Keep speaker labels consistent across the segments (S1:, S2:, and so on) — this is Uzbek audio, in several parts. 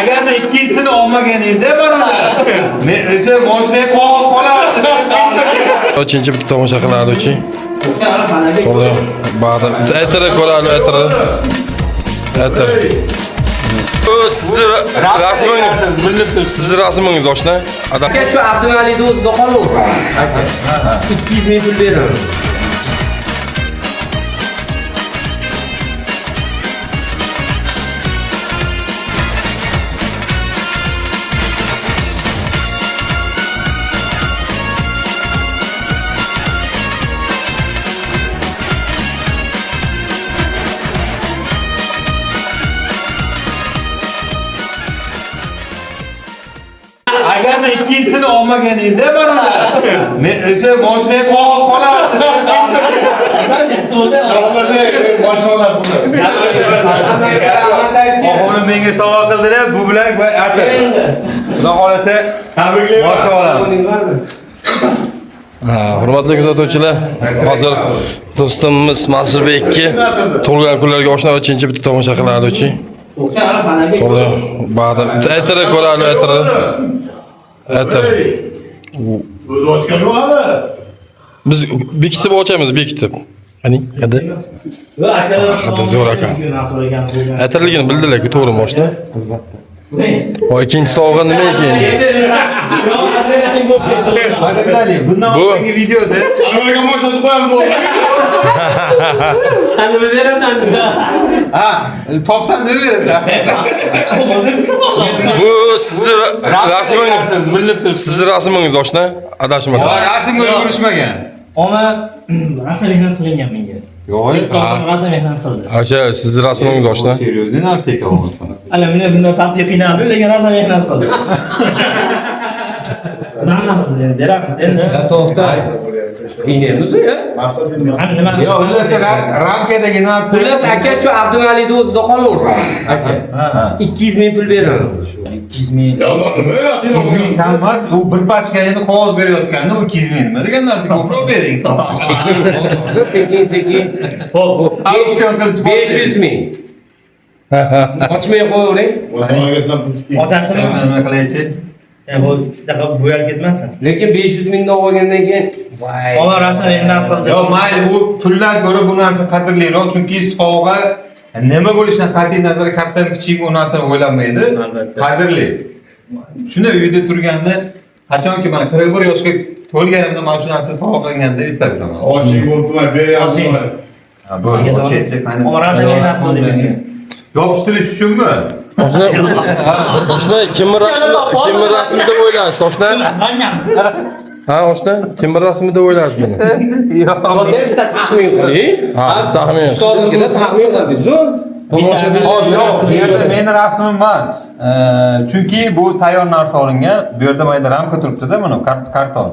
S1: Agarda ikkinchisini olmaganingda mana men o'sha boshqa qog'oz qolardi.
S2: Uchinchi bitta tomosha qilardi-chi. To'g'ri. Ba'da aytira ko'radi, aytira. Aytir. Siz rasmingiz bilib turibsiz. Siz rasmingiz oshna.
S3: Aka shu Abduvaliyni o'zida qolaversin. Aka. 200 ming pul beraman.
S1: Agarda ikkinchisini olmaganingda mana men o'sha boshqa qog'oz qolardi. O'g'lim menga sovg'a qildilar, bu bilan atir. Xudo xolasa tabriklayman. Boshqa olaman.
S2: Hurmatli kuzatuvchilar, hozir do'stimiz Mansurbekka tug'ilgan kunlarga oshna uchinchi bitta tomosha qilardi-chi. To'g'ri. Ba'da aytira ko'radi, aytira. Aytir.
S4: O'zi ochgan yo'q hali.
S2: Biz bekitib ochamiz, bekitib. Qani, hadi. Hadi zo'r aka. Aytirligini bildilar-ku, to'g'rimi oshna? Albatta. O ikkinchi sovg'a nima ekan?
S1: Bundan oldingi videoda
S4: Amerika moshasi qo'yamiz o'rniga.
S3: Sen nima berasan?
S1: ha, topsan nima berasan?
S2: Bu siz rasmingiz bilib turibsiz. Siz rasmingiz oshna, adashmasam.
S1: Rasmga ulgurishmagan.
S5: Ona rasa mehnat qilingan menga.
S1: Yo'q.
S5: Rasa mehnat qildi.
S2: O'sha siz rasmingiz oshna.
S1: Seryozni narsa ekan bu.
S5: Ana meni bundan pastga qiynaldi, lekin rasa mehnat qildi. Mana biz beramiz endi.
S3: To'xta. Qiynaymiz ya.
S4: Maqsad nima?
S5: Ana nima?
S1: Yo'q, ularsa ramkadagi narsa.
S3: Xullas aka shu Abduvaliyni o'zida qolaversin. Aka. 200 ming pul beraman.
S5: 200 ming.
S4: Ya nima yo'q?
S1: Tanmas, u bir pachka endi qog'oz berayotganda u 200 ming nima degan narsa ko'proq bering.
S3: Sekin. Hop. 500 ming. Ochmay qo'yavering.
S5: Ochasizmi?
S1: Nima qilaychi?
S5: Bu istaqa bo'yar ketmasin.
S3: Lekin 500 mingdan olgandan keyin voy.
S5: Ona rasa mehnat qildi.
S1: Yo'q, mayli, bu puldan ko'ra bu narsa qadrliroq, chunki sovg'a nima bo'lishidan qat'iy nazar kattami kichik u narsani o'ylanmaydi. Qadrli. Shunda uyda turganda qachonki mana 41 yoshga to'lganimda mana shu narsa sovg'a qilganda eslab turaman.
S4: Oching bo'libdi, beryapsiz.
S1: Ha, bo'ldi, ochaychi, qani.
S5: Ona rasa mehnat qildi menga.
S1: Yopishtirish uchunmi?
S2: Oshna kim rasmi deb o'ylaysiz oshna?
S5: Rasmanyapsiz.
S2: Ha, oshna kim rasmi deb o'ylaysiz buni?
S3: Bitta taxmin qiling.
S2: Ha, taxmin.
S3: Ustozligida taxmin qildik. Tomoshabin.
S1: Yo'q, bu yerda meni rasmim emas. Chunki bu tayyor narsa olingan. Bu yerda mayda ramka turibdi-da, mana karton.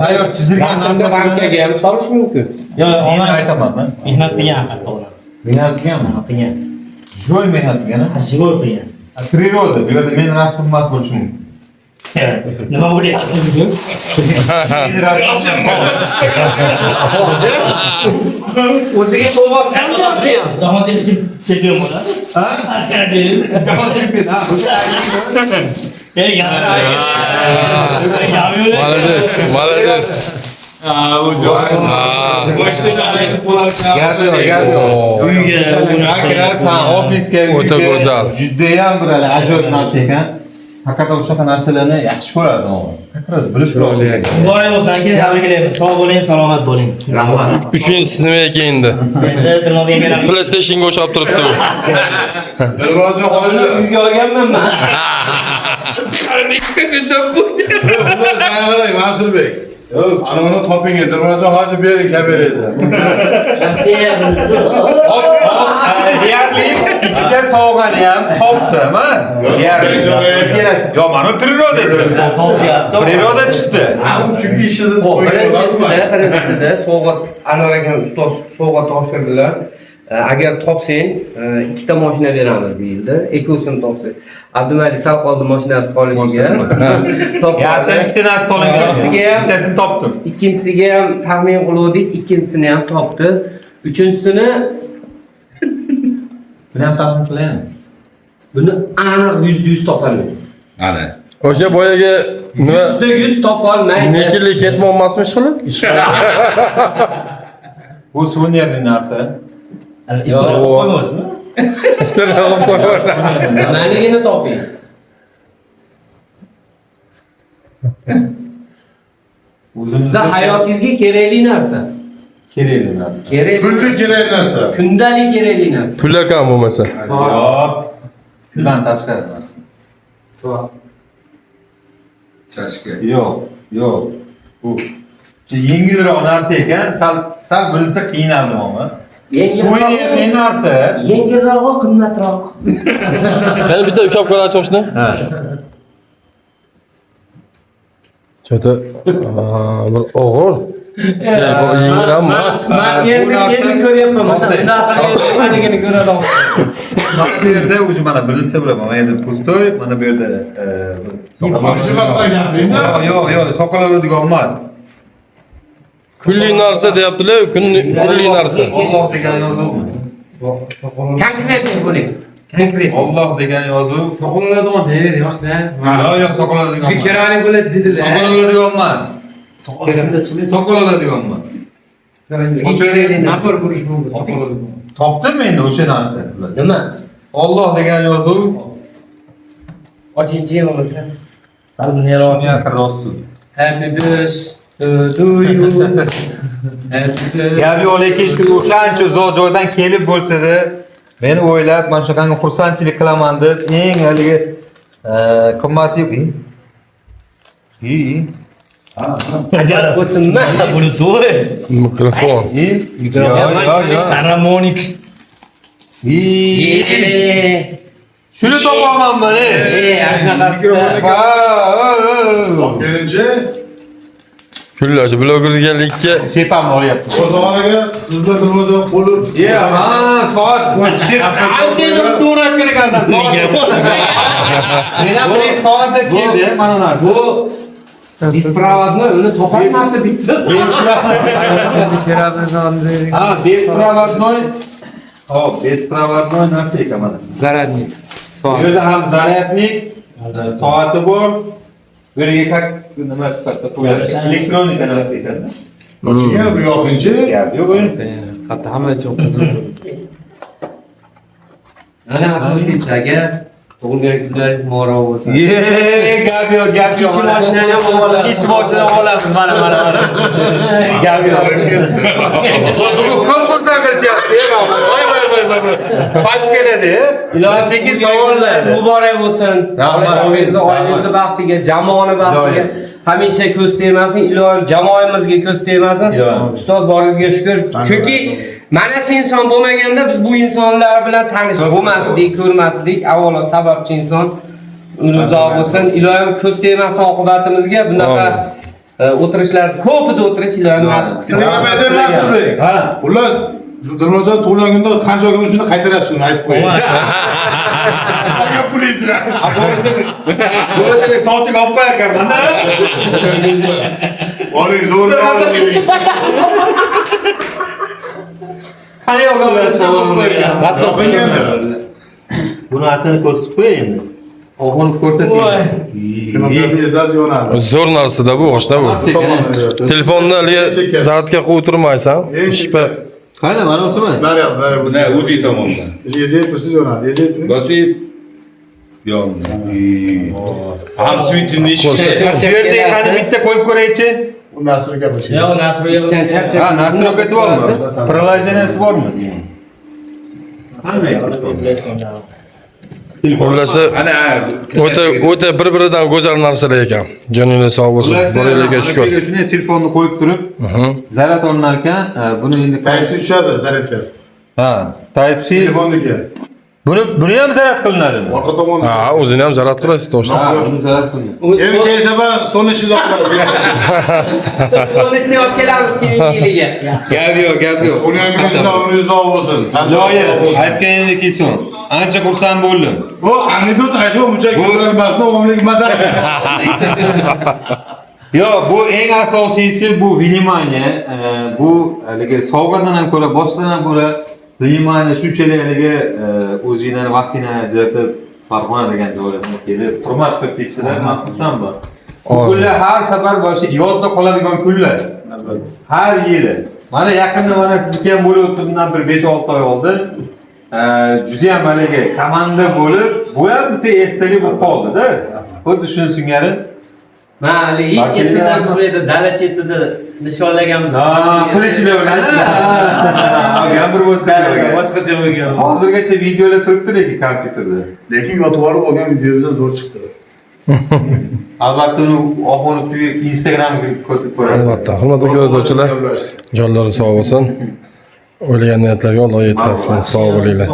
S1: Tayyor chizilgan
S3: Rasmda ramkaga ham solish mumkin.
S5: Yo'q,
S1: Men
S5: ona
S1: aytaman.
S5: mehnat qilgan haqiqatdan.
S1: Mehnat qilganmi?
S5: Qilgan.
S1: Jo'y mehnat qilgan.
S5: Sig'ol qilgan.
S1: Priroda, bu yerda men rasmim emas bo'lishi mumkin.
S5: Nima bo'lyapti bugun?
S3: O'ziga qo'ymoqchi.
S5: Jahonchilik chempion bo'ladi. Ha?
S2: Молодец.
S1: Ofisga
S2: o'ta go'zal.
S1: Judayam bir ajoyib narsa ekan. Haqiqatan o'sha narsalarni yaxshi ko'rardim. Haqiqatan bilib turardim.
S5: Boy bo'lsa aka, tabriklaymiz. Sog' bo'ling, salomat bo'ling. Rahmat.
S2: Uchinchisi nima ekan endi?
S5: Endi Dilnodaga
S2: PlayStationga o'xshab turibdi u.
S4: Dilroja hozir.
S3: Uyga olganman men.
S4: Mansurbek. Ana uni topinga Dilroja hozir bering kaberaza.
S3: Rossiya
S1: Deyarli ikkita sovg'ani ham topdim, ha? Deyarli. Yo'q, mana priroda edi. Priroda chiqdi.
S4: Ha, bu chunki ishini qo'ygan.
S3: Birinchisida sovg'a Anvar akam ustoz sovg'a topshirdilar. Agar topsang, ikkita mashina beramiz deyildi. Ekosini topsak. Abdumalik sal qoldi mashinasi qolishiga.
S1: Yaxshi, ikkita narsa to'langan. Bittasini topdim.
S3: Ikkinchisiga ham taxmin qildik, ikkinchisini ham topdi. Uchinchisini
S1: Bilan taxmin qilaymi?
S3: Buni aniq %100 topolmaysiz.
S4: Ana.
S2: O'sha boyaga nima
S3: %100 topolmaysiz.
S2: nekillik ketmoqmasmi ishqilib?
S1: Bu suvenirli narsa.
S5: İspat koymuyorsun.
S2: Istirahim qo'yaver.
S3: Nimaligini toping. Sizni hayotingizga kerakli narsa.
S1: Kerakli narsa.
S3: Kerak.
S4: Pulli kerak narsa.
S3: Kundalik kerakli narsa.
S2: Pul akam bo'lmasa.
S1: Yo'q. Shundan tashqari narsa.
S3: Soat.
S4: Chashka.
S1: Yo'q. Bu yengilroq narsa ekan, sal bilsa qiynaldim ama. Suvenirli narsa.
S3: Yengilroq, qimmatroq.
S2: Qani bitta ushlab ko'raychi oshni.
S1: Ha.
S2: Chota bir og'ir. Yengil emas.
S3: Men endi ko'ryapman. Bunaqaligini ko'radim.
S1: Mana bu yerda o'zi mana bilinsa bo'ladi. Mana yerda pustoy, mana bu yerda
S4: Mashinasida gapiringda.
S1: yo'q, soqol oladigan emas.
S2: Kulli narsa deyaptilar, kulli narsa.
S1: Alloh degan yozuvmi?
S3: Konkret bo'ling. Konkret.
S1: Alloh degan yozuv.
S5: Sokullardan değil yoshlar.
S1: Yo'q, soqol oladigan emas.
S5: Kerakli bo'ladi dedilar.
S1: Soqol oladigan emas. Soqol oladigan emas.
S5: Sizga kerakli nafar bo'lish bo'ldi. Sokullardan.
S1: Topdimmi endi o'sha narsa?
S3: Nima?
S1: Alloh degan yozuv.
S3: Ochinchi bo'lmasa.
S5: Sal dunyoga oching.
S1: Yaqinroqsiz.
S3: Happy birthday to you.
S1: Gap yo'q, lekin shu o'shancha uzoq joydan kelib bo'lsa-da, men o'ylab, mana shunaqangi xursandchilik qilaman deb eng haligi qimmatli
S3: Ajar bo'lsinmi?
S5: Bluetooth.
S2: Mikrofon.
S5: Saramonik.
S1: Shuni topamanmi?
S3: Ashnaqasi.
S4: Birinchi
S2: Kullash blogergalikka
S1: Sepam olyapti.
S4: qo'zg'olaga siz bilan nima qo'lib.
S1: Soat qanday to'g'ri kelgansan? Mena bir soatda keldi, mana
S3: Bu ispravatni uni topolmadi deysiz.
S1: Ha, bespravatnoy. Hop, bespravatnoy narsa ekan mana.
S3: Zaradnik.
S1: Bu yerda ham zaryadnik, soati bor. Bu yerga nima sifatida qo'yiladi? Elektronika narsa ekan.
S4: Yana bu yoqinchi.
S1: Gap yo'q.
S3: Hatta hamma çok qiziq. Ana asosiysiga tug'ilgan kunlaringiz muborak bo'lsin.
S1: Gap yo'q.
S3: Ikki mashinani ham olamiz.
S1: Ikki mashina olamiz, mana. Gap yo'q. Bu konkurslar berishyapti. Voy. Pash keladi.
S3: Ilohi
S1: sekin savollar.
S3: Muborak bo'lsin. Oilangizni, oilangizni baxtiga, jamoani baxtiga hamisha ko'z tegmasin. Ilohim jamoamizga ko'z tegmasin. Ustoz boringizga shukr. Chunki mana shu inson bo'lmaganda biz bu insonlar bilan tanishib bo'lmasdik, ko'rmasdik. Avvalo sababchi inson umri uzoq bo'lsin. Ilohim ko'z tegmasin oqibatimizga. Bunaqa o'tirishlar, ko'pida o'tirish ilohim nasib qilsin.
S1: Ha.
S4: Xullas, Dilnojon tug'ilgan kunda qancha kun shuni qaytarasiz shuni aytib qo'ying. Qancha pulingiz bor?
S1: Bo'lsa to'siq olib qo'yarkan mana.
S4: Oling zo'r.
S1: Qani yo'q olib qo'yarkan.
S4: Yopinganda.
S1: Bu narsani ko'rsatib qo'y endi. O'g'il ko'rsating.
S4: Demokratiya izaz yo'nadi.
S2: zo'r narsa-da bu, oshna bu. Telefonda haligi zaryadga qo'yib turmaysan. Ishpa.
S1: Qani, mana o'simi?
S4: Naryad.
S6: Ne, o'zi tomondan.
S4: Yezib tursiz yo'nadi. Yezib.
S6: Bosib. Yo'q. Ham suytini ishga.
S1: Shu yerda qani bitta qo'yib ko'raychi.
S4: Bu nasr gaplashing.
S5: Yo'q, nasibga
S3: Ishdan charchab.
S1: Ha, nastroykasi bormi? Приложениесі bormi? Qanday?
S2: Xullasi
S6: Ana,
S2: o'ta bir-biridan go'zal narsalar ekan. Joningiz sog' bo'lsin. Boringlarga shukr.
S1: Shuni telefonni qo'yib turib, zaryad olinar ekan, buni endi
S4: Qaysi tushadi zaryadkasi?
S1: ha, Type-C.
S4: Telefonniki.
S1: Buni ham zaryad qilinadimi?
S4: Orqa tomonda.
S2: Ha, o'zini ham zaryad qilasiz to'g'ri.
S1: Ha, buni zaryad qilinadi.
S4: Endi keyin safar sonni ishida qiladi.
S3: Sonishni olib kelamiz keyingi yiliga.
S1: Gap yo'q.
S4: Tug'ilgan kuningizda umringiz uzoq bo'lsin.
S1: Loyi, aytganingizdek son. Ancha xursand bo'ldim.
S4: Bu anekdot aytib, buncha ko'rilmasdan umrlik mazza.
S1: Yo'q, bu eng asosiysi bu vнимание. Bu haligi sovg'adan ham ko'ra, boshdan ham ko'ra vнимание shunchalik haligi o'zingizning vaqtingizni ajratib Farg'ona degan joylardan kelib turmush qilib ketsalar, men qilsam bu. Bu
S2: Oy.
S1: kunlar har safar boshi yodda qoladigan kunlar.
S4: Albatta.
S1: Har yili. Mana yaqinda mana sizniki ham bo'lib o'tibdan bir 5-6 oy oldin. Juda ham haligi komanda bo'lib, bu ham bitta esdalik bo'lib qoldi-da. Xuddi shuni singari.
S3: Men hali hech esimdan chiqmaydi, dala chetida nishonlaganmiz.
S1: Qilichlar bilan. Gapir
S3: Boshqacha bo'lgan.
S1: Hozirgacha videolar turibdi lekin kompyuterda.
S4: Lekin yotib olib olgan videomizdan zo'r chiqdi.
S1: Albatta uni Oxunov TV Instagramga ko'rsatib ko'radi.
S2: Albatta. Hurmatli ko'ruvchilar, jonlari sog' bo'lsin. O'ylagan niyatlarga Alloh yetkazsin. Sog' bo'linglar.